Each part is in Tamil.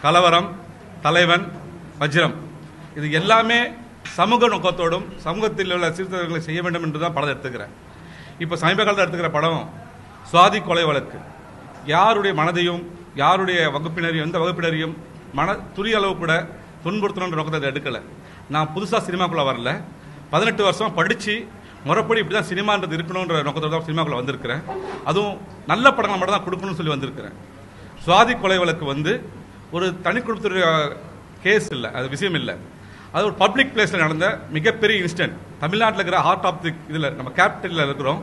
கலவரம், தலைவன், வஜ்ரம் இது எல்லாமே சமூக நோக்கத்தோடும் சமூகத்தில் உள்ள சீர்திருத்தங்களை செய்ய வேண்டும் என்று தான் படம் எடுத்துக்கிறேன். இப்போ சமீப காலத்தில் எடுத்துக்கிற படம் சுவாதி கொலை வழக்கு. யாருடைய மனதையும் யாருடைய வகுப்பினரையும் எந்த வகுப்பினரையும் துளி அளவு கூட துன்புறுத்தணுன்ற நோக்கத்தை எடுக்கலை. நான் புதுசாக சினிமாக்குள்ளே வரல, 18 வருஷம் படித்து முறைப்படி இப்படி தான் சினிமான்றது இருக்கணுன்ற நோக்கத்தோடு தான் சினிமாக்குள்ளே வந்திருக்கிறேன். அதுவும் நல்ல படங்களை மட்டும் தான் கொடுக்கணும்னு சொல்லி வந்திருக்கிறேன். சுவாதி கொலை வழக்கு வந்து ஒரு தனி குடும்பத்துடைய கேஸ் இல்லை, அது விஷயம் இல்லை. அது ஒரு பப்ளிக் பிளேஸில் நடந்த மிகப்பெரிய இன்சிடென்ட். தமிழ்நாட்டில் இருக்கிற ஹார்ட் ஆஃப் தி இதில் நம்ம கேபிட்டலில் இருக்கிறோம்,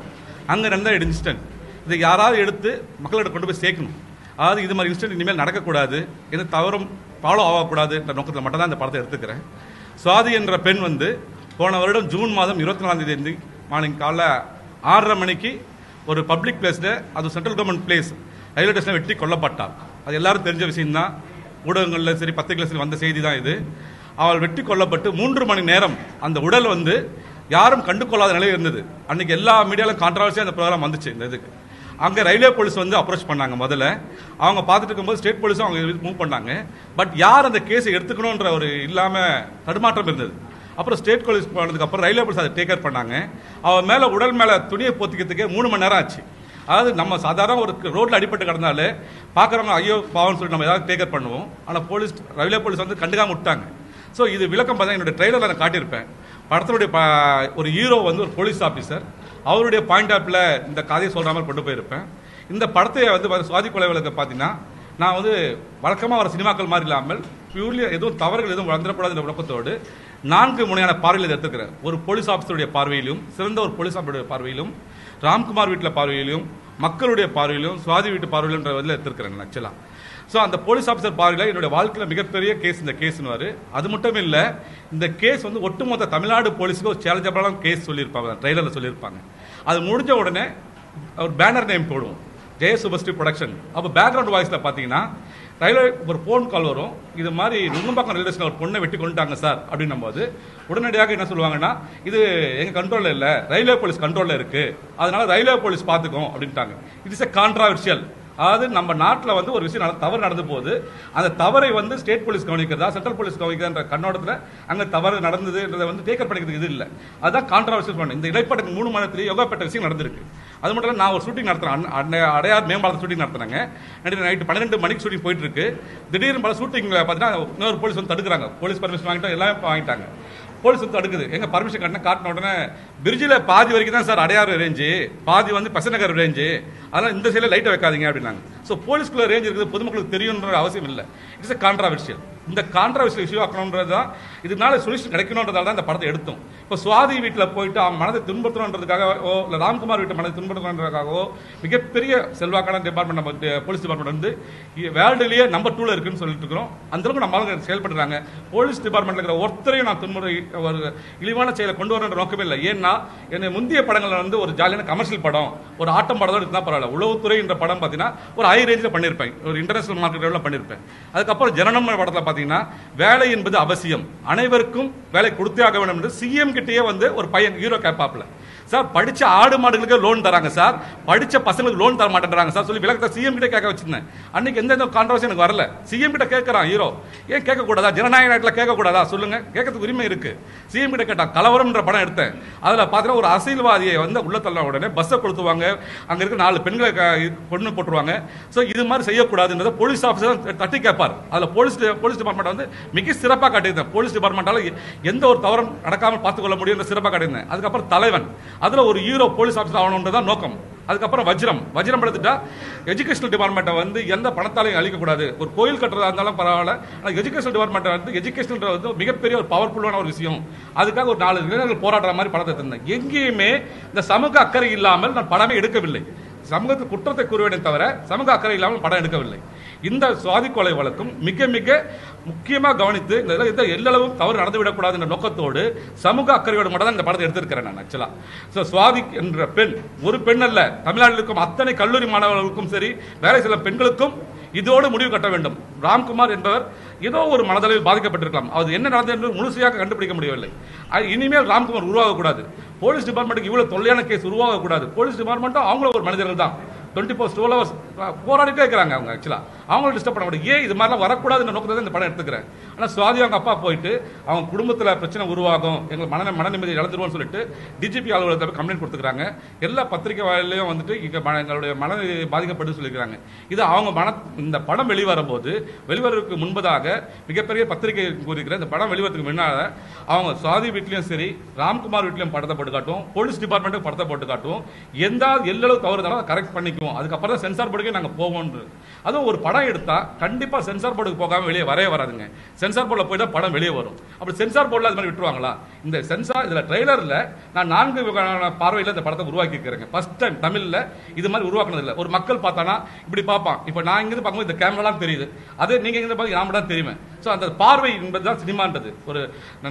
அங்கே நடந்த இன்சிடென்ட். இதை யாராவது எடுத்து மக்களிடம் கொண்டு போய் சேர்க்கணும். அதாவது இது மாதிரி இன்சிடென்ட் இனிமேல் நடக்கக்கூடாது, எந்த தவறும் ஃபாலோ ஆகக்கூடாது என்ற நோக்கத்தில் மட்டும் தான் இந்த படத்தை எடுத்துக்கிறேன். சுவாதி என்ற பெண் வந்து போன வருடம் ஜூன் மாதம் 24ஆம் தேதி மார்னிங் காலைல 6:30 மணிக்கு ஒரு பப்ளிக் பிளேஸில், அது சென்ட்ரல் கவர்மெண்ட் பிளேஸ், ரயில்வே ஸ்டேஷனில் வெட்டி கொல்லப்பட்டாள். அது எல்லாரும் தெரிஞ்ச விஷயம்தான், ஊடகங்களில் சரி பத்திரிகையில் சரி வந்த செய்தி தான் இது. அவள் வெட்டி கொல்லப்பட்டு 3 மணி நேரம் அந்த உடல் வந்து யாரும் கண்டு கொள்ளாத நிலையில் இருந்தது. அன்னைக்கு எல்லா மீடியாவிலும் கான்ட்ரவர்சியாக அந்த ப்ரோக்ராம் வந்துச்சு. இந்த இதுக்கு அங்கே ரயில்வே போலீஸ் வந்து அப்ரோச் பண்ணாங்க. முதல்ல அவங்க பார்த்துட்டு இருக்கும்போது ஸ்டேட் போலீஸும் அவங்க மூவ் பண்ணாங்க. பட் யார் அந்த கேஸை எடுத்துக்கணுன்ற ஒரு இல்லாமல் தடுமாற்றம் இருந்தது. அப்புறம் ஸ்டேட் போலீஸ் போனதுக்கு அப்புறம் ரயில்வே போலீஸ் அதை டேக் கேர் பண்ணாங்க. அவன் மேலே உடல் மேலே துணியை போத்திக்கிறதுக்கே 3 மணி நேரம் ஆச்சு. அதாவது நம்ம சாதாரண ஒரு ரோட்டில் அடிபட்டு கிடந்தாலே பார்க்குறவங்க ஐயோ பாவம்னு சொல்லி நம்ம ஏதாவது டேக் கேர் பண்ணுவோம். ஆனால் ரயில்வே போலீஸ் வந்து கண்டுக்காம விட்டாங்க. ஸோ இது விளக்கம் பார்த்தா என்னுடைய ட்ரெய்லரில் நான் காட்டியிருப்பேன். படத்தினுடைய ஒரு ஹீரோ வந்து ஒரு போலீஸ் ஆஃபீஸர், அவருடைய பாயிண்ட் ஆஃப்ல இந்த கதையை சொல்கிற மாதிரி கொண்டு போயிருப்பேன். இந்த படத்தை வந்து சுவாதி கொலை வழக்கு பார்த்தீங்கன்னா நான் வந்து வழக்கமாக வர சினிமாக்கள் மாதிரி இல்லாமல் பியூர்லி எதுவும் தவறுகள் எதுவும் வளர்ந்துடக்கூடாது நோக்கத்தோடு 4 முனையான பார்வையில் எடுத்துக்கிறேன். ஒரு போலீஸ் ஆஃபீஸருடைய பார்வையிலும், சிறந்த ஒரு போலீஸ் ஆஃபீஸருடைய பார்வையிலும், ராம்குமார் வீட்டில் பார்வையிலும், மக்களுடைய பார்வையிலும், சுவாதி வீட்டு பார்வையிலும் இதில் எடுத்துருக்கிறேன் ஆக்சுவலாக. ஸோ அந்த போலீஸ் ஆஃபீஸர் பார்வையில் என்னுடைய வாழ்க்கையில் மிகப்பெரிய கேஸ் இந்த கேஸ்னுவார். அது மட்டும் இல்லை, இந்த கேஸ் வந்து ஒட்டுமொத்த தமிழ்நாடு போலீஸுக்கு ஒரு சேலஞ்சபிளான கேஸ் சொல்லியிருப்பாங்க, ட்ரெய்லரில் சொல்லியிருப்பாங்க. அது முடிஞ்ச உடனே ஒரு பேனர் நேம் போடுவோம், ஜெய சுபஸ்ரீ ப்ரொடக்ஷன். அப்போ பேக்ரவுண்ட் வாய்ஸில் பார்த்தீங்கன்னா ரயில்வே ஒரு ஃபோன் கால் வரும், இது மாதிரி நுங்கம்பாக்கம் ரயில்வே ஸ்டேஷன் ஒரு பொண்ணை வெட்டி கொண்டுட்டாங்க சார் அப்படின்னும் போது உடனடியாக என்ன சொல்லுவாங்கன்னா, இது எங்கள் கண்ட்ரோலில் இல்லை, ரயில்வே போலீஸ் கண்ட்ரோலில் இருக்குது, அதனால ரயில்வே போலீஸ் பார்த்துக்கோம் அப்படின்ட்டாங்க. It is a controversial. அதாவது நம்ம நாட்டில் வந்து ஒரு விஷயம் தவறு நடந்து போகுது, அந்த தவறை வந்து ஸ்டேட் போலீஸ் கவனிக்கிறதா சென்ட்ரல் போலீஸ் கவனிக்கிறதா கண்ணோட்டத்தில் அங்கே தவறு நடந்ததுன்றதை வந்து டேக்கர் பண்ணிக்கிறதுக்கு இது இல்லை. அதுதான் கான்ட்ராவர்ஷியல் பண்ணு. இந்த இடைப்பட்ட 3 மாதத்திலேயே யோகாப்பட்ட விஷயம் நடந்திருக்கு. அது மட்டும் இல்லை, நான் ஒரு ஷூட்டிங் நடத்துறேன், அடையார் மேம்பாலத்தை ஷூட்டிங் நடத்துனாங்க. நைட்டு 12 மணிக்கு ஷூட்டிங் போயிட்டு இருக்கு. திடீர்னு பல ஷூட்டிங்கில் பார்த்தீங்கன்னா இன்னொரு போலீஸ் வந்து தடுக்கிறாங்க. போலீஸ் பர்மிஷன் வாங்கிட்டோம், எல்லாமே வாங்கிட்டாங்க. போலீஸ் வந்து தடுக்குது. எங்க பர்மிஷன் காட்டின உடனே பிரிட்ஜில் பாதி வரைக்கும் தான் சார் அடையாறு ரேஞ்சு, பாதி வந்து பெசநகர் ரேஞ்சு, அதெல்லாம் இந்த சைடில் லைட்டை வைக்காதீங்க அப்படின்னாங்க. ஸோ போலீஸ்குள்ள ரேஞ்ச் இருக்குது, பொதுமக்களுக்கு தெரியுன்ற அவசியம் இல்லை. It's a controversial. இந்த கான்ட்ராவர்ஷியல் இஷ்யூ ஆக்கணுன்றது தான், இதனால சொல்யூஷன் கிடைக்கணுன்றதால தான் இந்த படத்தை எடுத்தோம். இப்போ சுவாதி வீட்டில் போயிட்டு அவன் மனதை துன்புறுத்தணுன்றதுக்காகவோ இல்லை ராம்குமார் வீட்டை மனதை துன்புறுத்தணுன்றதுக்காகவோ மிகப்பெரிய செல்வாக்கான டிபார்ட்மெண்ட் நம்ம போலீஸ் டிபார்ட்மெண்ட் வந்து வேர்ல்டுலேயே நம்பர் 2ல இருக்குன்னு சொல்லிட்டு இருக்கிறோம். அந்த அளவுக்கு நம்ம செயல்படுறாங்க. போலீஸ் டிபார்ட்மெண்ட்ல இருக்கிற ஒருத்தரையும் நான் துன்புறு ஒரு இழிவான செயலை கொண்டு வரணுன்ற நோக்கமே இல்லை. ஏன்னா என்னை முந்தைய படங்கள் வந்து ஒரு ஜாலியான கமர்ஷியல் படம், ஒரு ஆட்டம் படம் தான் பரவாயில்ல. உளவுத்துறை என்ற படம் பார்த்தீங்கன்னா ஒரு ஹை ரேஞ்சில் பண்ணியிருப்பேன், ஒரு இன்டர்நேஷனல் மார்க்கெட் லெவலில் பண்ணியிருப்பேன். அதுக்கப்புறம் ஜனனம் படத்தில் பார்த்தீங்கன்னா வேலை என்பது அவசியம், அனைவருக்கும் வேலை கொடுத்தே ஆக வேண்டும் என்று சிஎம் கிட்டேயே வந்து ஒரு பையன் ஹீரோ கேட்பாப்ல, சார் படிச்ச ஆடு மாடுகளுக்கு லோன் தராங்க சார், படிச்ச பசங்களுக்கு லோன் தர மாட்டேன்றாங்க சார் சொல்லி விளக்கத்தை சிஎம் கிட்ட கேட்க வச்சிருந்தேன். அன்னைக்கு எந்த கான்ட்ரவர்சி எனக்கு வரல. சிஎம் கிட்ட கேட்கறான் ஹீரோ, ஏன் கேட்கக்கூடாதா? ஜனநாயக நாட்டில் கேட்கக்கூடாதா? சொல்லுங்க, கேட்கறதுக்கு உரிமை இருக்கு. சிஎம் கிட்ட கேட்டா கலவரம்ன்ற படம் எடுத்தேன். அதில் பார்த்தீங்கன்னா ஒரு அரசியல்வாதியை வந்து உள்ள தள்ள உடனே பஸ்ஸை கொளுத்துவாங்க, அங்கே இருக்க 4 பெண்களை கொண்டு போட்டுருவாங்க. ஸோ இது மாதிரி செய்யக்கூடாதுன்றதை போலீஸ் ஆஃபீஸர் தட்டி கேட்பார். அதில் போலீஸ் டிபார்ட்மெண்ட் வந்து மிக சிறப்பாக காட்டியிருந்தேன். போலீஸ் டிபார்ட்மெண்டால எந்த ஒரு தவறும் நடக்காமல் பார்த்துக்கொள்ள முடியும் சிறப்பாக காட்டியிருந்தேன். அதுக்கப்புறம் தலைவன், அதுல ஒரு ஹீரோ போலீஸ் ஆஃபீஸர் ஆகணும்ன்றதான் நோக்கம். அதுக்கப்புறம் வஜ்ரம் எடுத்துட்டா எஜுகேஷனல் டிபார்ட்மெண்ட்டை வந்து எந்த பணத்தாலையும் அழிக்கக்கூடாது. ஒரு கோயில் கட்டுறதா இருந்தாலும் பரவாயில்ல, ஆனால் எஜுகேஷனல் டிபார்ட்மெண்ட் வந்து எஜுகேஷன் வந்து மிகப்பெரிய ஒரு பவர்ஃபுல்லான ஒரு விஷயம். அதுக்காக ஒரு 4 இளைஞர்கள் போராடுற மாதிரி படத்தை தந்தேன். எங்கேயுமே இந்த சமூக அக்கறை இல்லாமல் நான் படமே எடுக்கவில்லை. சமூகத்துக்கு குற்றத்தை கூறுவேனே தவிர சமூக அக்கறை இல்லாமல் படம் எடுக்கவில்லை. இந்த சுவாதி கொலை வழக்கும் மிக மிக முக்கியமாக கவனித்து இந்த எல்லளவும் தவறு நடந்துவிடக்கூடாது என்ற நோக்கத்தோடு சமூக அக்கறையோடு மட்டும் தான் இந்த படத்தை எடுத்திருக்கிறேன் நான் ஆக்சுவலா. ஸோ சுவாதி என்ற பெண் ஒரு பெண் அல்ல, தமிழ்நாட்டில் இருக்கும் அத்தனை கல்லூரி மாணவர்களுக்கும் சரி, வேலை செல்லும் பெண்களுக்கும் இதோடு முடிவு கட்ட வேண்டும். ராம்குமார் என்பவர் ஏதோ ஒரு மனதளவில் பாதிக்கப்பட்டிருக்கலாம், அது என்ன நடந்தது என்று முழுசையாக கண்டுபிடிக்க முடியவில்லை. இனிமேல் ராம்குமார் உருவாகக்கூடாது. போலீஸ் டிபார்ட்மெண்ட்டுக்கு இவ்வளவு தொல்லையான கேஸ் உருவாகக்கூடாது. போலீஸ் டிபார்ட்மெண்ட்டும் அவங்களும் ஒரு மனிதர்கள் தான். 24 hours போராடிட்டே இருக்கிறாங்க அவங்க. ஆக்சுவலா அவங்களும் டிஸ்டர்ப் பண்ண முடியும். ஏன் இது மாதிரிலாம் வரக்கூடாதுன்ற நோக்கத்தை இந்த படம் எடுத்துக்கிறேன். ஆனால் சுவாதி அவங்க அப்பா போயிட்டு அவங்க குடும்பத்தில் பிரச்சனை உருவாகும், எங்களுக்கு மன நிம்மதி இழந்துருவோம்னு சொல்லிட்டு டிஜிபி அலுவலகத்தில் கம்ப்ளைண்ட் கொடுத்துக்கிறாங்க. எல்லா பத்திரிகை வாயிலையும் வந்துட்டு எங்களுடைய மன பாதிக்கப்பட்டு சொல்லியிருக்காங்க. இது அவங்க இந்த படம் வெளிவரும்போது வெளிவரவுக்கு முன்பதாக மிகப்பெரிய பத்திரிகை கூறியிருக்கிற இந்த படம் வெளிவரத்துக்கு முன்னால அவங்க சுவாதி வீட்லையும் சரி ராம்குமார் வீட்லையும் படத்தை போட்டு காட்டுவோம், போலீஸ் டிபார்ட்மெண்ட்டுக்கு படத்தை போட்டு காட்டுவோம், எந்த எல்லளவு தவறு இருந்தாலும் அதை கரெக்ட் பண்ணிக்குவோம், அதுக்கப்புறம் தான் சென்சார் போர்டுக்கே நாங்கள் போவோம். அதுவும் ஒரு படம் எடுத்தா கண்டிப்பா சென்சார் போர்டுக்கு போகாம வெளியே வராதுங்க. சென்சார் போர்டில் போய் தான் படம் வெளியே வரும். அப்படி சென்சார் போர்டில் அது மாதிரி விட்டுருவாங்களா? இந்த சென்சார் இதுல ட்ரெய்லர்ல நான் 4 பார்வையில் இந்த படத்தை உருவாக்கி இருக்கிறேங்க. ஃபர்ஸ்ட் டைம் தமிழ்ல இது மாதிரி உருவாக்குனது இல்லை. ஒரு மக்கள் பார்த்தானா இப்படி பார்ப்பான். இப்போ நான் இங்கிருந்து பார்க்கும்போது இந்த கேமராலாம் தெரியுது, அதே நீங்க இங்க பார்த்து நாம தான் தெரியுமே. ஸோ அந்த பார்வை என்பதுதான் சினிமான்றது. ஒரு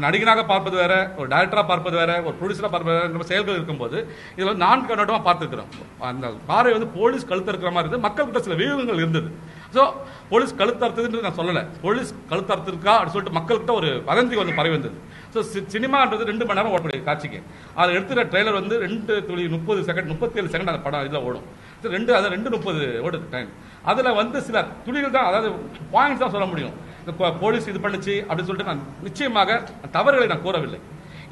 நடிகனாக பார்ப்பது வேற, ஒரு டைரக்டரா பார்ப்பது வேற, ஒரு ப்ரொடியூசரா பார்ப்பது வேற செயல்கள் இருக்கும்போது இதுல 4 கண்ணோட்டமா பார்த்துருக்கிறோம். அந்த பார்வை வந்து போலீஸ் கழுத்து இருக்கிற மாதிரி இருந்து மக்கள்கிட்ட சில வியூகங்கள் இருந்தது. ஸோ போலீஸ் கழுத்தறுத்ததுன்னு நான் சொல்லலை, போலீஸ் கழுத்தறுத்திருக்கா அப்படின்னு சொல்லிட்டு மக்கள்கிட்ட ஒரு வதந்தி வந்து பரவி வந்தது. ஸோ சினிமான்றது 2 மணி நேரம் ஓடக்கூடிய காட்சிக்கு அதை எடுத்துகிற ட்ரெய்லர் வந்து 2:30 செகண்ட் 37 செகண்ட் அந்த படம் இதில் ஓடும். 2:30 ஓடுது டைம். அதில் வந்து சில துளிகள் தான், அதாவது பாயிண்ட்ஸ் தான் சொல்ல முடியும். போலீஸ் இது பண்ணுச்சு அப்படின்னு சொல்லிட்டு நான் நிச்சயமாக தவறுகளை நான் கூறவில்லை.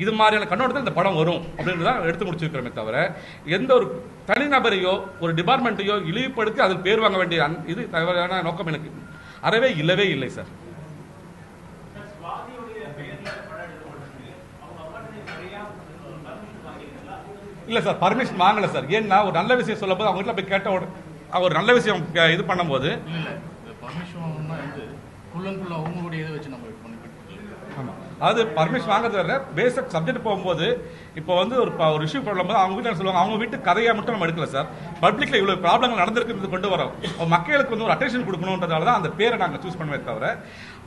இது மாதிரியான கண்ணோட்டத்தில் இந்த படம் வரும் அப்படின்னு தான் எடுத்து முடிச்சிருக்கிறோமே தவிர எந்த ஒரு தனிநபரையோ ஒரு டிபார்ட்மெண்ட்டையோ இழிவுபடுத்தி அதில் பேர் வாங்க வேண்டிய இது தவறான நோக்கம் எனக்கு அறவே இல்லவே இல்லை சார். இல்ல சார், பர்மிஷன் வாங்கல சார். ஏன்னா ஒரு நல்ல விஷயம் சொல்லும் போது அவங்க வீட்டில் போய் கேட்ட ஒரு நல்ல விஷயம் இது பண்ணும்போது அது பர்மிஷன் வாங்குறது வேற, பேசிக் சப்ஜெக்ட் போகும்போது இப்போ வந்து ஒரு இஷ்யூ ப்ராப்ளம் போது அவங்க வீட்டில் சொல்லுவாங்க, அவங்க வீட்டு கதையை மட்டும் நம்ம எடுக்கல சார், பப்ளிக்ல இவ்வளவு ப்ராப்ளங்கள் நடந்திருக்கு கொண்டு வரோம், மக்களுக்கு வந்து ஒரு அட்டென்ஷன் கொடுக்கணுன்றதால தான் அந்த பேரை நாங்கள் சூஸ் பண்ணுவே தவிர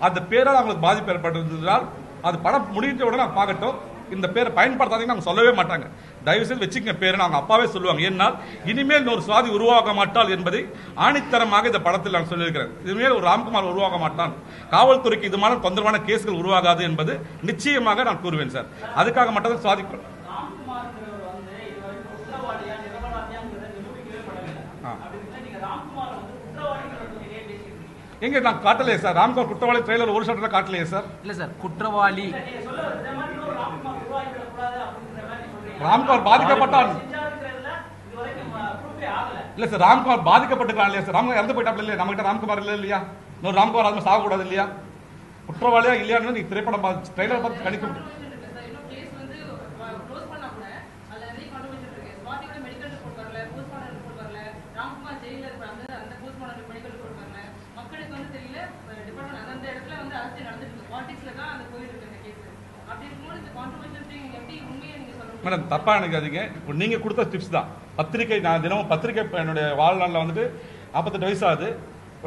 அந்த பேரால் அவங்களுக்கு பாதிப்பு ஏற்பட்டிருந்தால் அது படம் முடிஞ்ச உடனே நான் பார்க்கட்டும், இந்த பேரை பயன்படுத்தாதீங்கன்னு அவங்க சொல்லவே மாட்டாங்க. தயவு செய்து வச்சுக்க பேரு அவங்க அப்பாவே சொல்லுவாங்க. ஏன்னால் இனிமேல் ஒரு சுவாதி உருவாக மாட்டாள் என்பதை ஆணித்தரமாக இந்த படத்தில் நான் சொல்லியிருக்கிறேன். இனிமேல் ஒரு ராம்குமார் உருவாக மாட்டான், காவல்துறைக்கு இது மாதிரி தொந்தரவான கேஸ்கள் உருவாகாது என்பது நிச்சயமாக நான் கூறுவேன் சார். அதுக்காக மட்டும் சுவாதி எங்க நான் காட்டலையே சார். ராம்குமார் குற்றவாளி ட்ரெய்லர் ஒரு ஷாட்ல காட்டலையே சார். இல்ல சார், குற்றவாளி ராம்குமார் பாதிக்கப்பட்டான் இல்ல சார், ராம்குமார் பாதிக்கப்பட்டிருக்கான் இல்லையா சார்? ராம்குமார் இறந்து போயிட்டாப்ல இல்லையா? நம்ம கிட்ட ராம்குமார் இல்ல இல்லையா? இன்னொரு ராம்குமார் அது சாக கூடாது இல்லையா? குற்றவாளியா இல்லையான்னு நீ திரைப்படம் ட்ரெய்லர் பார்த்து கணிக்க மேடம். தப்பா நினைக்காதீங்க. இப்போ நீங்க கொடுத்த டிப்ஸ் தான். பத்திரிகை நான் தினமும் பத்திரிகை என்னுடைய வாழ்நாளில் வந்துட்டு 48 வயசு ஆகுது.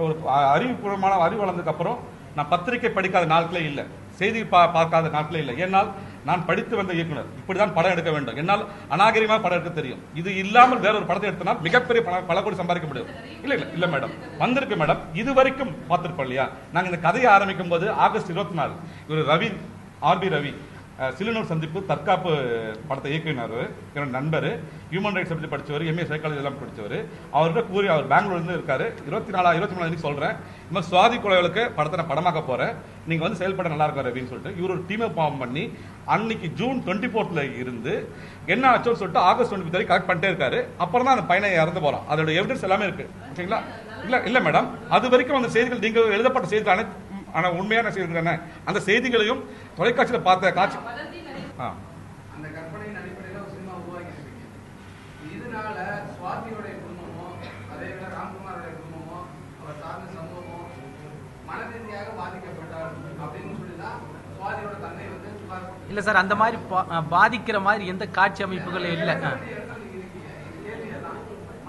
ஒரு அறிவுபூர்வமான அறிவு வளர்ந்ததுக்கு அப்புறம் நான் பத்திரிகை படிக்காத நாட்களே இல்லை, செய்தி பார்க்காத நாட்களே இல்லை. ஏன்னால் நான் படித்து வந்த இயக்குனர், இப்படிதான் படம் எடுக்க வேண்டும், என்னால் அநாகரிகமாக படம் எடுக்க தெரியும். இது இல்லாமல் வேற ஒரு படத்தை எடுத்தனால் மிகப்பெரிய பல கோடி சம்பாதிக்க முடியும். இல்ல இல்ல இல்ல மேடம், வந்திருக்கு மேடம். இது வரைக்கும் பார்த்திருப்போம் இல்லையா? நாங்க இந்த கதையை ஆரம்பிக்கும் போது ஆகஸ்ட் 24 இவர் ரவி, RB ரவி சிலுனூர் சந்திப்பு தற்காப்பு படத்தை இயக்குனர், என்னோட நண்பர், ஹியூமன் ரைட்ஸ் பற்றி படித்தவர், MA சைக்காலஜி எல்லாம் படித்தவர். அவர்கிட்ட கூறி அவர் பெங்களூர்லேருந்து இருக்காரு. 23 சொல்கிறேன், இந்த மாதிரி சுவாதி கொலைகளுக்கு படத்தை நான் படமாக்க போகிறேன், நீங்கள் வந்து செயல்பட நல்லா இருக்கும் அப்படின்னு சொல்லிட்டு இவர் ஒரு டீமை ஃபார்ம் பண்ணி அன்னைக்கு ஜூன் 24 இருந்து என்ன ஆச்சோன்னு சொல்லிட்டு ஆகஸ்ட் 25 வரைக்கும் கரெக்ட் பண்ணிட்டே இருக்காரு. அப்புறம் தான் அந்த பையனை இறந்து போகிறான். அதோட எவிடன்ஸ் எல்லாமே இருக்கு. ஓகேங்களா? இல்லை இல்லை மேடம், அது வரைக்கும் அந்த செய்திகள் நீங்கள் எழுதப்பட்ட செய்திகள் அனைத்து ஆனால் உண்மையான செய்திகள் அந்த செய்திகளையும் தொலைக்காட்சியில் பார்த்த காட்சி அந்த கற்பனையின் அடிப்படையில் ஒரு சினிமா உருவாக்கி இருக்கீங்க. இதனால சுவாதியோடைய குடும்பமோ அதே போல ராம்குமாரோடைய குடும்பமோ அவர் சார்ந்த சமூகமோ மனரீதியாக பாதிக்கப்பட்டார் அப்படின்னு சொல்லிதான் சுவாதியோட தன்னை வந்து இல்ல சார், அந்த மாதிரி பாதிக்கிற மாதிரி எந்த காட்சி அமைப்புகள் இல்லை.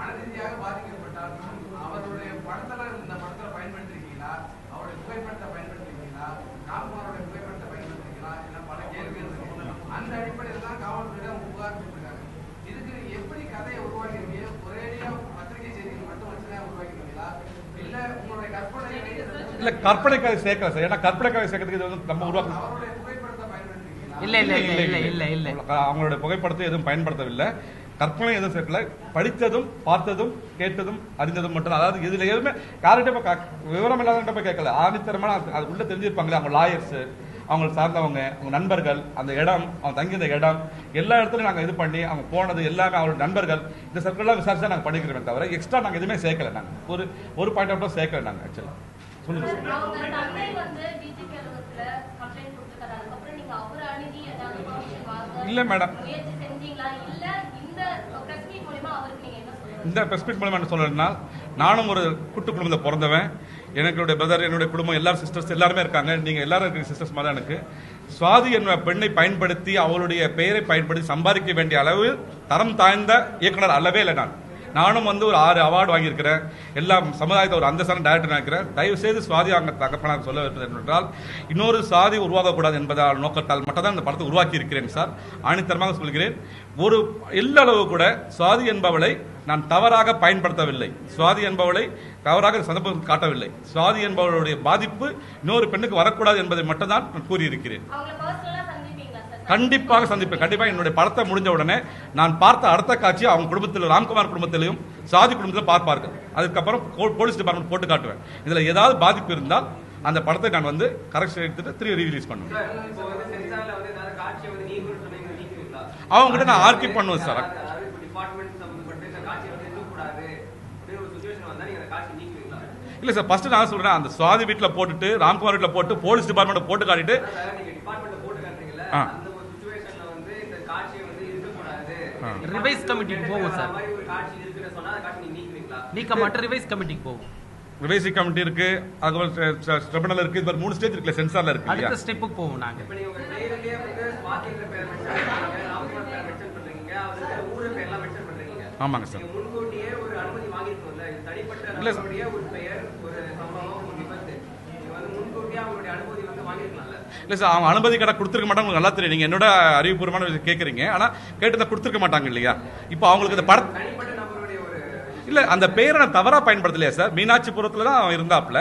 மனரீதியாக பாதிக்கப்பட்டார் அவருடைய படத்துல இந்த படத்துல பயன்படுத்திருக்கீங்களா, அவருடைய புகைப்படத்தை பயன்படுத்திருக்கீங்களா, ராம்குமாரோட புகைப்படத்தை பயன்படுத்திருக்கீங்களா, என்ன பல கேள்விகள் இருக்கு. அந்த அடிப்படையில் தான் காவல்துறையிடம் புகார் கொடுத்துருக்காங்க. இதுக்கு எப்படி கதையை உருவாக்கிருக்கீங்க? ஒரேடியா பத்திரிகை செய்திகள் மட்டும் வச்சுதான் உருவாக்கிருக்கீங்களா, இல்ல உங்களுடைய கற்பனை? இல்ல, கற்பனை கதை சேர்க்கல சார். ஏன்னா கற்பனை கதை சேர்க்கறதுக்கு வந்து நம்ம உருவாக்க அவருடைய புகைப்படத்தை பயன்படுத்திருக்கீங்களா? இல்ல இல்ல இல்ல இல்ல இல்ல இல்ல அவங்களுடைய புகைப்படத்தை எதுவும் பயன்படுத்தவில்லை. கற்பனை எதுவும் சேர்க்கல, படித்ததும் பார்த்ததும் கேட்டதும் அறிந்ததும் மட்டும். அதாவது இதுல எதுவுமே யார்கிட்ட விவரம் இல்லாத போய் கேட்கல. ஆணித்தரமான அது உள்ள தெரிஞ்சிருப்பாங்களே, அவங்க லாயர்ஸ், அவங்க சார்ந்தவங்க, அவங்க நண்பர்கள், அந்த இடம், அவங்க தங்கியிருந்த இடம், எல்லா இடத்துலையும் நாங்கள் இது பண்ணி அவங்க போனது எல்லாமே அவங்களோட நண்பர்கள், இந்த சர்க்கிள்லாம் விசாரிச்சு தான் நாங்கள் பண்ணிக்கிறோமே தவிர எக்ஸ்ட்ரா நாங்கள் எதுவுமே சேர்க்கல. நாங்கள் ஒரு பாயிண்ட் ஆஃப் சேர்க்கல. நாங்கள் ஆக்சுவலாக சொல்லுங்க இல்ல மேடம், இந்த பிரஸ் மீட் மூலமா என்ன சொல்றேன்னா, நானும் ஒரு கூட்டு குடும்பத்தில் பிறந்தவன். என்னுடைய பிரதர், என்னுடைய குடும்பம், எல்லாரும் சிஸ்டர்ஸ் எல்லாருமே இருக்காங்க. நீங்க எல்லாரும் இருக்கிற சிஸ்டர்ஸ் மாதிரி எனக்கு சுவாதி என்ற பெண்ணை பயன்படுத்தி அவளுடைய பெயரை பயன்படுத்தி சம்பாதிக்க வேண்டிய அளவு தரம் தாழ்ந்த இயக்குனர் அல்லவே இல்லை. நானும் ஒரு 6 அவார்டு வாங்கியிருக்கிறேன். எல்லா சமுதாயத்தை ஒரு அந்தஸ்தான டைரக்டர் நினைக்கிறேன். தயவு செய்து சுவாதி அவங்க தகப்பனாக சொல்ல என்றால் இன்னொரு சாதி உருவாகக்கூடாது என்பதால் நோக்கத்தால் மட்டும் தான் இந்த படத்தை உருவாக்கி இருக்கிறேன் சார். ஆணித்தரமாக சொல்கிறேன். ஒரு எல்லளவு கூட சுவாதி என்பவளை நான் தவறாக பயன்படுத்தவில்லை. சுவாதி என்பவளை தவறாக சந்தர்ப்பம் காட்டவில்லை. சுவாதி என்பவளுடைய பாதிப்பு இன்னொரு பெண்ணுக்கு வரக்கூடாது என்பதை மட்டும் தான் நான் கூறியிருக்கிறேன். கண்டிப்பாக சந்திப்பேன். கண்டிப்பாக என்னுடைய படத்தை முடிஞ்ச உடனே நான் பார்த்த அடுத்த காட்சி அவங்க குடும்பத்தில், ராம்குமார் குடும்பத்திலையும் சாதி குடும்பத்திலும் பார்ப்பார்கள். அதுக்கப்புறம் போலீஸ் டிபார்ட்மெண்ட் போட்டு காட்டுவேன். இதுல ஏதாவது பாதிப்பு இருந்தால் அந்த படத்தை நான் கரெக்ஷன் எடுத்துட்டு திரும்பி ரிலீஸ் பண்ணுவேன். அவங்க கிட்ட நான் ஆர்கியூ பண்ணுவேன் சார். இல்ல சார், ஃபர்ஸ்ட் நான் சொல்றேன், அந்த சுவாதி வீட்டுல போட்டுட்டு ராம்குமார் வீட்டுல போட்டு போலீஸ் டிபார்ட்மெண்ட் போட்டு காட்டிட்டு ரிவைஸ் கமிட்டிக்கு போகும் சார். நீக்க மாட்ட ரிவைஸ் கமிட்டிக்கு போகும். ரிவைஸ் கமிட்டி இருக்கு, அதுக்கப்புறம் ட்ரிபுனல் இருக்கு, இது 3 ஸ்டேஜ் இருக்குல்ல, சென்சார்ல இருக்கு. அடுத்த ஸ்டெப்புக்கு போவோம் நாங்க. ஆமாங்க சார். இல்ல இல்ல சார், அவங்க அனுமதி கடை கொடுத்துருக்க மாட்டாங்க. நல்லா தெரியும். நீங்க என்னோட அறிவுபூர்வமான கேட்கறீங்க. ஆனா கேட்டதை கொடுத்துருக்க மாட்டாங்க இல்லையா? இப்போ அவங்களுக்கு இந்த படம் இல்ல, அந்த பேரை நான் தவறா பயன்படுத்தலையா சார்? மீனாட்சிபுரத்துல தான் அவன் இருந்தாப்ல.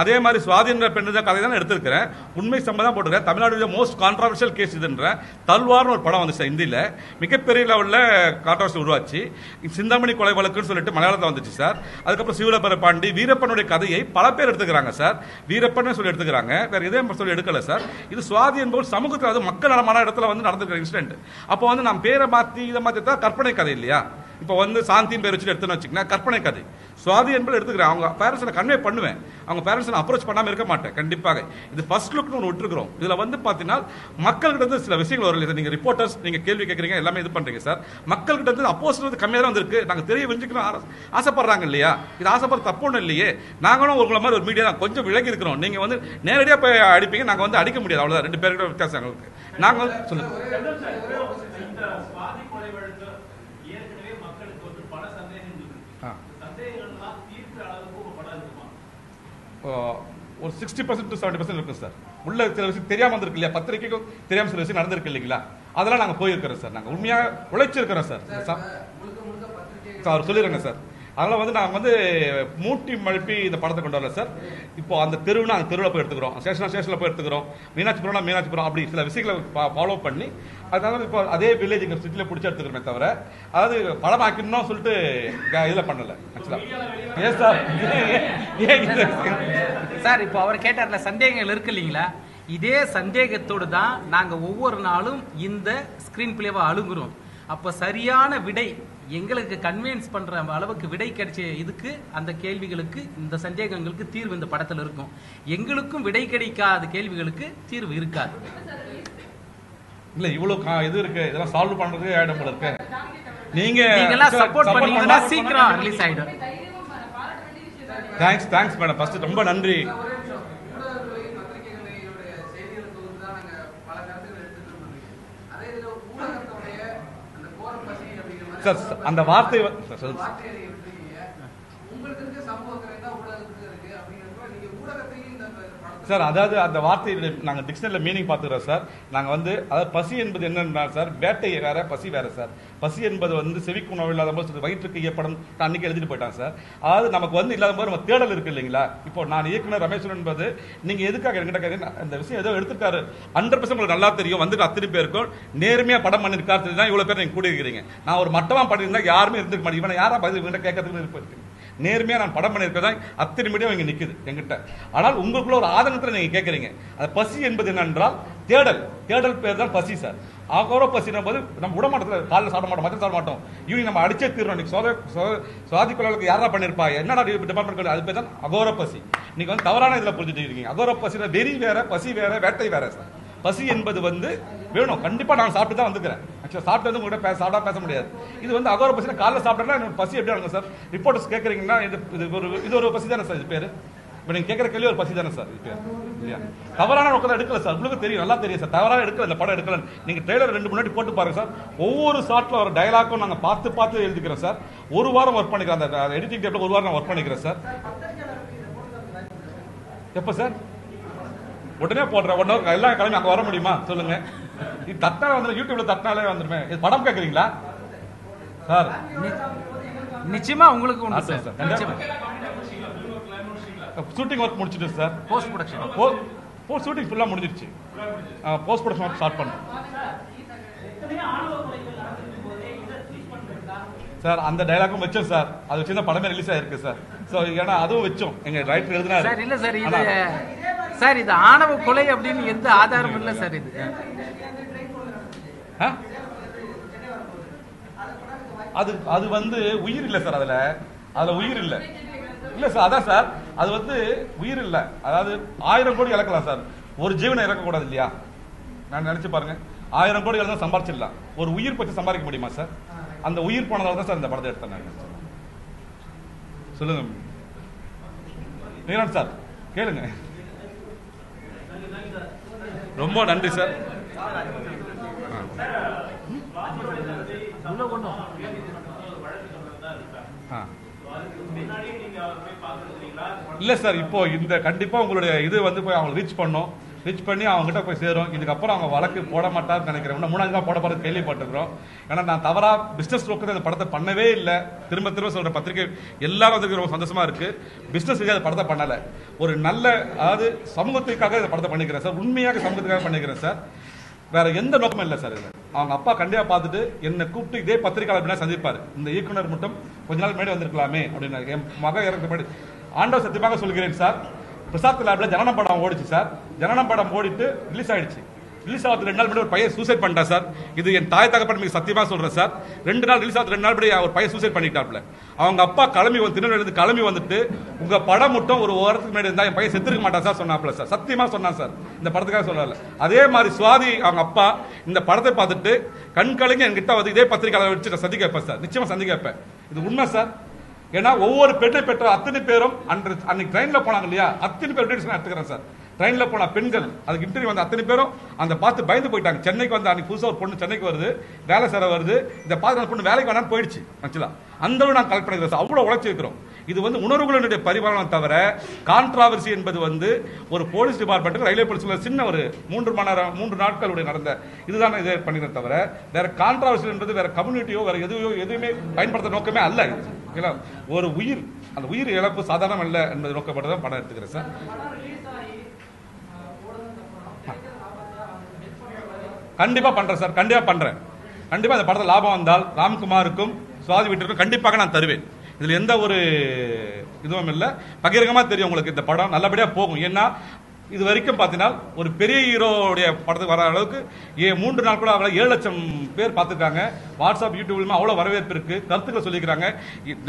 அதே மாதிரி சுவாதி என்ற பெண்ணு கதை தான் எடுத்திருக்கிறேன். உண்மை சம்பவம் தான் போட்டுருக்கேன். தமிழ்நாடு மோஸ்ட் கான்ட்ரவர்ஷியல் கேஸ் இதுன்ற தல்வார்னு ஒரு படம் வந்துச்சு இந்தியில. மிகப்பெரிய லெவலில் கான்ட்ரவர்சி உருவாச்சு. சிந்தாமணி கொலை வழக்குன்னு சொல்லிட்டு மலையாளத்தில் வந்துச்சு சார். அதுக்கப்புறம் சிவலப்பர பாண்டி, வீரப்பனுடைய கதையை பல பேர் எடுத்துக்கிறாங்க சார். வீரப்பன் சொல்லி எடுத்துக்கிறாங்க, வேற இதே சொல்லி எடுக்கல சார். இது சுவாதி என்பது சமூகத்தில், அது மக்கள் நலமான இடத்துல நடந்திருக்கிற இன்சிடென்ட். அப்போ நாம் பேரை மாற்றி இதை மாற்றி தான் கற்பனை கதை இல்லையா? இப்போ சாந்தியின் பேர் வச்சுட்டு எடுத்துன்னு வச்சுக்கோங்க, கற்பனை கதை. சுவாதி என்பது எடுத்துக்கிறேன். அவங்க பேரண்ட்ஸ் கன்வே பண்ணுவேன். அவங்க பேரண்ட்ஸ் அப்ரோச் பண்ணாமல் இருக்க மாட்டேன் கண்டிப்பாக. இது ஃபர்ஸ்ட் லுக்னு ஒன்று விட்டுருக்கிறோம். இதில் பார்த்தீங்கன்னா மக்கள்கிட்ட சில விஷயங்கள் வரல சார். நீங்கள் ரிப்போர்ட்டர்ஸ், நீங்கள் கேள்வி கேட்குறீங்க, எல்லாமே இது பண்ணுறீங்க சார். மக்கள்கிட்ட அப்போஸ் கம்மியாக தான் வந்திருக்கு. நாங்கள் தெரிய வெஞ்சிக்கணும் ஆசைப்படுறாங்க இல்லையா? இது ஆசைப்படுற தப்பு ஒன்றும் இல்லையே. நாங்களும் உங்களை மாதிரி ஒரு மீடியா தான் கொஞ்சம் விலகி இருக்கிறோம். நீங்கள் நேரடியாக போய் அடிப்பீங்க, நாங்கள் அடிக்க முடியாது. அவ்வளோதான், 2 பேருக்கிட்ட வித்தியாசம் எங்களுக்கு. நாங்கள் சொல்லுங்கள். ஒரு 60% to 70% இருக்கும் சார். உள்ள சில விஷயம் தெரியாம வந்திருக்கு இல்லையா? பத்திரிகைக்கும் தெரியாம சில விஷயம் நடந்திருக்கு இல்லைங்களா? அதெல்லாம் நாங்க போயிருக்கிறோம் சார். நாங்க உண்மையாக உழைச்சிருக்கிறோம் சார். அவர் சொல்லிடுங்க சார். அதனால நாங்க மூட்டி மழுப்பி இந்த படத்தை கொண்டு வரல சார். இப்போ அந்த தெருவுனா அந்த தெருவில் போய் எடுத்துக்கிறோம், ஸ்டேஷன்ல போய் எடுத்துக்கிறோம், மீனாட்சிபுரம் மீனாட்சிபுரம், அப்படி சில விஷயங்களை ஃபாலோ பண்ணி அதனால இப்போ அதே வில்லேஜ் எங்க சிட்டில பிடிச்சி எடுத்துக்கிறோமே தவிர அதாவது படம் ஆக்கணும்னு சொல்லிட்டு இதுல பண்ணல. ஏன் சார் சார் இப்போ அவர் கேட்டார்ல சந்தேகங்கள் இருக்கு இல்லைங்களா? இதே சந்தேகத்தோடு தான் நாங்க ஒவ்வொரு நாளும் இந்த ஸ்கிரீன் பிளேவை அழுகுறோம். அப்ப சரியான விடை எங்களுக்கு கன்வின்ஸ் பண்ற அளவுக்கு விடை கிடைச்ச இதுக்கு, அந்த கேள்விகளுக்கு, இந்த சந்தேகங்களுக்கு தீர்வு இந்த படத்துல இருக்கும். எங்களுக்கும் விடை கிடைக்காத கேள்விகளுக்கு தீர்வு இருக்காது. இல்ல இவ்வளவு இது இருக்கு, இதெல்லாம் சால்வ் பண்றதுக்கு ஆயிடும் போல இருக்கு. நீங்க சப்போர்ட் பண்ணீங்கன்னா சீக்கிரம் ரிலீஸ் ஆயிடும். Thanks madam. ஃபர்ஸ்ட் ரொம்ப நன்றி. சார் அந்த வார்த்தை சார் அதாவது அந்த வார்த்தையை நாங்கள் டிக்ஷனரியில் மீனிங் பார்த்துக்கிறோம் சார். நாங்கள் வந்து அதாவது பசி என்பது என்னன்னா சார், வேட்டை வேற பசி வேற சார். பசி என்பது வந்து செவிக்கு உணவு இல்லாத போது வயிற்றுக்கு ஏற்படும் அன்னைக்கு எழுதிட்டு போயிட்டாங்க சார். அதாவது நமக்கு வந்து இல்லாத போது நம்ம தேடல் இருக்கு இல்லைங்களா. இப்போ நான் இயக்குனர் ரமேஸ்வரன் என்பது நீங்க எதுக்காக என்கிட்ட கேட்க அந்த விஷயம் ஏதோ எடுத்துருக்காரு 100% உங்களுக்கு நல்லா தெரியும். வந்துட்டு அத்தனை பேருக்கும் நேர்மையா படம் பண்ணிருக்காரு தான் இவ்வளவு பேர் நீங்க கூடி இருக்கிறீங்க. நான் ஒரு மட்டமா பண்ணியிருந்தா யாருமே இருந்துக்க மாட்டேன். இவனை யாரா பதில் இவங்க கேட்கறதுக்கு இருக்கு. நேர்மையா நான் படம் பண்ணிருக்கதா அத்தனை மீடியம் இங்க நிக்குது எங்கிட்ட. ஆனால் உங்களுக்குள்ள ஒரு ஆதங்கத்தில் நீங்க கேட்கறீங்க. அது பசி என்பது என்னென்றால் தேடல் பேர் தான் பசி சார். அகோர பசி போது நம்ம விடமாட்டத்தில் காலையில் சாப்பிட மாட்டோம், மதியம் சாப்பிட மாட்டோம், ஈவினிங் நம்ம அடிச்சே தீர்றோம். சுவாதி கொலைகளுக்கு யாரா பண்ணிருப்பா, என்னடா டிபார்ட்மெண்ட், அது பேர் தான் அகோர பசி. நீங்க வந்து தவறான இதுல புரிஞ்சுட்டு இருக்கீங்க. அகோர பசி வெறி வேற, பசி வேற, வேட்டை வேற சார். பசி என்பது வந்து வேணும், கண்டிப்பா நான் சாப்பிட்டு தான் வந்துக்கிறேன். ஆக்சுவலா சாப்பிட்டு வந்து உங்கள்கிட்ட சாப்பிடா பேச முடியாது. இது வந்து அகோர பசி. காலையில் சாப்பிட்டா எனக்கு பசி எப்படி ஆகும் சார்? ரிப்போர்ட்டர்ஸ் கேட்கறீங்கன்னா இது ஒரு பசி தானே சார் இது பேரு. இப்போ நீங்க கேட்கற கேள்வி ஒரு பசி தானே சார் இது பேர் இல்லையா? தவறான நோக்கம் எடுக்கல சார். உங்களுக்கு தெரியும், நல்லா தெரியும் சார். தவறான எடுக்கல, இந்த படம் எடுக்கல. நீங்க ட்ரெய்லர் 2 முன்னாடி போட்டு பாருங்க சார். ஒவ்வொரு ஷாட்ல ஒரு டயலாக்கும் நாங்க பார்த்து எழுதிக்கிறோம் சார். ஒரு வாரம் ஒர்க் பண்ணிக்கிறேன். அந்த எடிட்டிங் டேப்ல ஒரு வாரம் நான் ஒர்க் பண்ணிக்கிறேன் சார். எப்ப சார்? உடனே போடுறேன். உடனே எல்லாம் கிளம்பி அங்க வர முடியுமா சொல்லுங்க? இது தட்டினாலே வந்து யூடியூப்ல தட்டினாலே வந்துருமே. இது படம் கேட்குறீங்களா சார்? நிச்சயமா உங்களுக்கு உண்டு சார். நிச்சயமா ஷூட்டிங் ஒர்க் முடிச்சிட்டு sir. Post production post shooting ஃபுல்லா முடிஞ்சிருச்சு. போஸ்ட் ப்ரொடக்ஷன் ஸ்டார்ட் பண்ணோம் சார். அந்த டயலாகும் வச்சோம் சார். அது வச்சு தான் படமே ரிலீஸ் ஆயிருக்கு சார். ஸோ ஏன்னா அதுவும் வச்சோம். எங்க ரைட்டர் எழுதினாரு சார். இல்ல சார், இது சார் இது ஆணவ கொலை அப்படின்னு எந்த ஆதாரமும் இல்ல சார். இது அது வந்து உயிர் இல்ல சார். அதுல உயிர் இல்ல சார். அதான் சார், அது வந்து உயிர் இல்ல. அதாவது 1000 கோடி இழக்கலாம் சார், ஒரு ஜீவனை இழக்க கூடாது இல்லையா? நான் நினைச்சு பாருங்க, 1000 கோடி தான் சம்பாரிச்சிடலாம், ஒரு உயிர் பற்றி சம்பாதிக்க முடியுமா சார்? அந்த உயிர் போனதால தான் சார் இந்த படத்தை எடுத்தேன். சொல்லுங்க நீரான் சார், கேளுங்க. ரொம்ப நன்றி சார். இல்ல சார், இப்போ இந்த கண்டிப்பா உங்களுடைய இது வந்து போய் அவங்க ரீச் பண்ணி அவங்க கிட்ட போய் சேரும். இதுக்கப்புறம் அவங்க வழக்கு போட மாட்டாருன்னு நினைக்கிறேன். 3 போட போறது கேள்விப்பட்டிருக்கிறோம். ஏன்னா நான் தவறா பிசினஸ் நோக்கத்தை இந்த படத்தை பண்ணவே இல்லை. திரும்ப சொல்ற பத்திரிகை எல்லாரும் வந்து ரொம்ப சந்தோஷமா இருக்கு. பிசினஸ் அந்த படத்தை பண்ணல, ஒரு நல்ல அதாவது சமூகத்துக்காக இந்த படத்தை பண்ணிக்கிறேன் சார். உண்மையாக சமூகத்துக்காக பண்ணிக்கிறேன் சார். வேற எந்த நோக்கமும் இல்லை சார். அவங்க அப்பா கண்டிப்பா பார்த்துட்டு என்னை கூப்பிட்டு இதே பத்திரிகையாளர் சந்திப்பாரு. இந்த இயக்குனர் மட்டும் கொஞ்ச நாள் முன்னாடி வந்திருக்கலாமே அப்படின்னு. என் மக இறக்க முன்னாடி ஆண்டவர் சத்தியமாக சொல்கிறேன் சார், பிரசாத் லேப்ல ஜனனம் படம் ஓடிச்சு சார். ஜனனம் படம் ஓடிட்டு ரிலீஸ் ஆயிடுச்சு. ரிலீஸ் ஆகுது 2 நாள் முன்னாடி ஒரு பையன் சூசைட் பண்ணிட்டா சார். இது என் தாய் தகப்பன் மிக சத்தியமா சொல்றேன் சார். 2 நாள் ரிலீஸ் ஆகுது, 2 நாள் முன்னாடி ஒரு பையன் சூசைட் பண்ணிட்டாப்ல. அவங்க அப்பா திருநெல்வேலியிலிருந்து கிளம்பி வந்துட்டு உங்க படம் மட்டும் ஒரு வாரத்துக்கு முன்னாடி இருந்தா என் பையன் செத்துருக்க மாட்டான் சார் சொன்னாப்ல சார். சத்தியமா சொன்னான் சார், இந்த படத்துக்காக சொல்லல. அதே மாதிரி சுவாதி அவங்க அப்பா இந்த படத்தை பார்த்துட்டு கண் கலங்கி என்கிட்ட வந்து இதே பத்திரிகையாளர் வச்சு நான் சந்திக்க வைப்பேன் சார். நிச்சயமா சந்திக்க வைப்பேன். இது உண்மை சார். ஏன்னா ஒவ்வொரு பெண்ணை பெற்ற அத்தனை பேரும் அன்னைக்கு ட்ரெயின்ல போனாங்க இல்லையா, அத்தனை பேர் எடுத்துக்கிறேன் சார். ட்ரெயின்ல போன பெண்கள் அதுக்கு இன்டர்வியூ வந்து அத்தனை பேரும் அந்த பார்த்து பயந்து போயிட்டாங்க. சென்னைக்கு வந்து அன்னைக்கு புதுசாக ஒரு பொண்ணு சென்னைக்கு வருது, வேலை சேர வருது, இந்த பார்த்து அந்த பொண்ணு வேலைக்கு வேணான்னு போயிடுச்சு. ஆக்சுவலா அந்த அளவு நான் கலெக்ட் பண்ணிக்கிறேன் சார். அவ்வளோ உழைச்சிருக்கிறோம். இது வந்து உணர்வுகளுடைய பரிமாணம் தவிர கான்ட்ராவர்சி என்பது வந்து ஒரு போலீஸ் டிபார்ட்மெண்ட்டுக்கு ரயில்வே போலீஸ் சின்ன ஒரு 3 நாட்களுடைய நடந்த இதுதான் இதை பண்ணிக்கிறத தவிர வேற கான்ட்ராவர்சி என்பது வேற கம்யூனிட்டியோ வேற எதுவுமே பயன்படுத்த நோக்கமே அல்ல. ஒரு உயிர், அந்த உயிர் இழப்பு சாதாரணம் அல்ல என்பது நோக்கப்பட்டு தான் படம் எடுத்துக்கிறேன் சார். கண்டிப்பா பண்றேன் சார், கண்டிப்பா பண்றேன். கண்டிப்பா இந்த படத்தில் லாபம் வந்தால் ராம்குமாருக்கும் சுவாதி வீட்டிற்கும் கண்டிப்பாக நான் தருவேன். இதுல எந்த ஒரு இதுவும் இல்லை. பகிரங்கமா தெரியும் உங்களுக்கு இந்த படம் நல்லபடியா போகும். ஏன்னா இது வரைக்கும் பாத்தீங்கன்னா ஒரு பெரிய ஹீரோடைய படத்துக்கு வர அளவுக்கு 3 நாள் கூட 7 லட்சம் பேர் பார்த்துருக்காங்க. வாட்ஸ்அப் யூடியூப்ல அவ்வளவு வரவேற்பு இருக்கு. கருத்துக்களை சொல்லிக்கிறாங்க.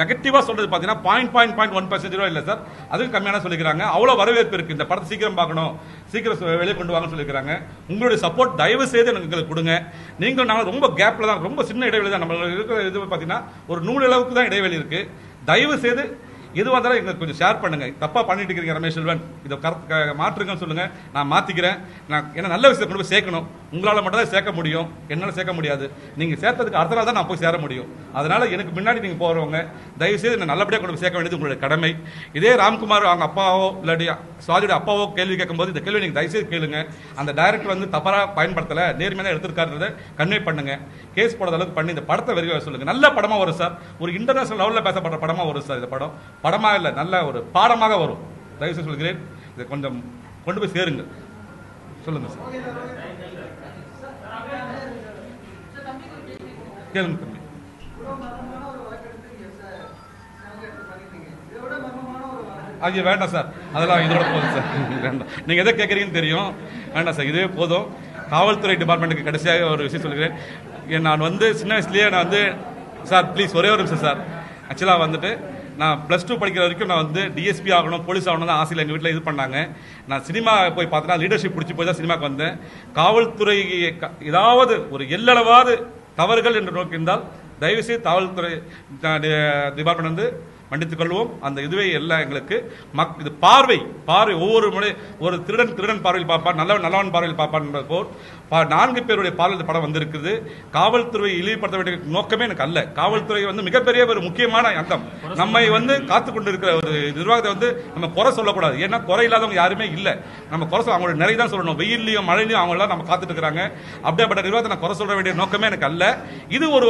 நெகட்டிவா சொல்றது பாத்தீங்கன்னா 0.1% இல்ல சார், அதுவும் கம்மியான சொல்லிக்கிறாங்க. அவ்வளவு வரவேற்பு இருக்கு. இந்த படத்தை சீக்கிரம் பார்க்கணும், சீக்கிரம் வெளியே கொண்டு வாங்கன்னு சொல்லிக்கிறாங்க. உங்களுடைய சப்போர்ட் தயவு செய்து எங்களுக்கு கொடுங்க. நீங்கள் நாங்கள் ரொம்ப கேப்ல தான், ரொம்ப சின்ன இடைவெளி தான் நம்ம இருக்கிற. இது பாத்தீங்கன்னா ஒரு 100 அளவுக்கு தான் இடைவெளி இருக்கு. தயவு செய்து எதுவாக இருந்தாலும் எங்களுக்கு கொஞ்சம் ஷேர் பண்ணுங்க. தப்பா பண்ணிட்டு இருக்கீங்க ரமேஷ் செல்வன், இதை மாற்றுங்கன்னு சொல்லுங்க, நான் மாத்திக்கிறேன். நான் என்ன நல்ல விஷயத்தை கொண்டு போய் சேர்க்கணும். உங்களால மட்டும் தான் சேர்க்க முடியும், என்னால சேர்க்க முடியாது. நீங்க சேர்த்ததுக்கு அடுத்த நாள் தான் நான் போய் சேர முடியும். அதனால எனக்கு முன்னாடி நீங்க போறவங்க தயவு செய்து என்ன நல்லபடியாக கொண்டு போய் சேர்க்க வேண்டியது உங்களுடைய கடமை. இதே ராம்குமார் அவங்க அப்பாவோ இல்லாட்டி சுவாதியோட அப்பாவோ கேள்வி கேட்கும்போது இந்த கேள்வி நீங்க தயவு செய்து கேளுங்க. அந்த டைரக்டர் வந்து தப்பா பயன்படுத்தல, நேர்மையாக எடுத்திருக்காருன்றதை கன்வே பண்ணுங்க. கேஸ் போடாத அளவுக்கு பண்ணி இந்த படத்தை வெறிவா சொல்லுங்க. நல்ல படமா வரும் சார், ஒரு இன்டர்நேஷனல் லெவலில் பேசப்படுற படமா வரும் சார். இந்த படம் படமா இல்ல, நல்ல ஒரு பாடமாக வரும். தயவு செய்து சொல்கிறேன், இதை கொஞ்சம் கொண்டு போய் சேருங்க. சொல்லுங்க சார். கேளுங்க தம்பி. ஐயா வேண்டாம் சார், அதெல்லாம் இதோட போதும் சார். வேண்டாம், நீங்க எதை கேட்கறீங்கன்னு தெரியும். வேண்டாம் சார், இதுவே போதும். காவல்துறை டிபார்ட்மெண்ட்டுக்கு கடைசியாக ஒரு விஷயம் சொல்லுகிறேன். நான் வந்து சின்ன வயசுலேயே நான் வந்து சார் ப்ளீஸ் ஒரே ஒரு நிமிஷம் சார். ஆக்சுவலாக வந்துட்டு நான் +2 படிக்கிற வரைக்கும் நான் வந்து டிஎஸ்பி ஆகணும், போலீஸ் ஆகணும் தான் ஆசையில் எங்கள் வீட்டில் இது பண்ணாங்க. நான் சினிமா போய் பார்த்தா லீடர்ஷிப் பிடிச்சி போய் தான் சினிமாவுக்கு வந்தேன். காவல்துறை ஏதாவது ஒரு எல்லளவாவது தவறுகள் என்று நோக்கியிருந்தால் தயவுசெய்து காவல்துறை டிபார்ட்மெண்ட் வந்து மன்னித்துக் கொள்வோம். அந்த இதுவே எல்லாம் எங்களுக்கு இது பார்வை ஒவ்வொரு முறை ஒரு திருடன் பார்வையில் பார்ப்பான், நல்லவன் பார்வையில் பார்ப்பான் போல் 4 பேருடைய பார்வையில் படம் வந்திருக்குது. காவல்துறை இழிவுபடுத்த வேண்டிய நோக்கமே எனக்கு அல்ல. காவல்துறை வந்து மிகப்பெரிய ஒரு முக்கியமான அங்கம். நம்மை வந்து காத்துக் கொண்டிருக்கிற ஒரு நிர்வாகத்தை வந்து நம்ம குறை சொல்லக்கூடாது. ஏன்னா குறை இல்லாதவங்க யாருமே இல்லை. நம்ம குறை அவங்களோட நிறைய தான் சொல்லணும். வெயிலையும் மழையிலையும் அவங்க எல்லாம் நம்ம காத்துட்டு இருக்கிறாங்க. அப்படிப்பட்ட நிர்வாகத்தை நான் குறை சொல்ல வேண்டிய நோக்கமே எனக்கு அல்ல. இது ஒரு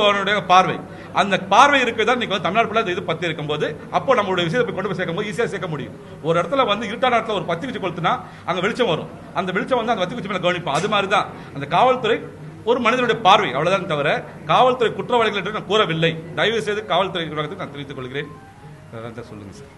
பார்வை. அந்த பார்வை இருக்குதான் நீங்க வந்து தமிழ்நாடு ஃபுல்லா இது பத்தி இருக்கும்போது அப்போ நம்மளுடைய விஷயத்தை கொண்டு போய் சேர்க்கும்போது ஈஸியாக சேர்க்க முடியும். ஒரு இடத்துல வந்து இருட்டான இடத்துல ஒரு பத்தி குச்சி கொளுத்துனா அங்க வெளிச்சம் வரும். அந்த வெளிச்சம் வந்து அந்த பத்தி குச்சி மேல கவனிப்போம். அது மாதிரி தான் அந்த காவல்துறை ஒரு மனிதனுடைய பார்வை, அவ்வளவுதான் தவிர காவல்துறை குற்றவாளிகள் என்று நான் கூறவில்லை. தயவு செய்து காவல்துறை நிர்வாகத்தை நான் தெரிவித்துக் கொள்கிறேன். சொல்லுங்க சார்.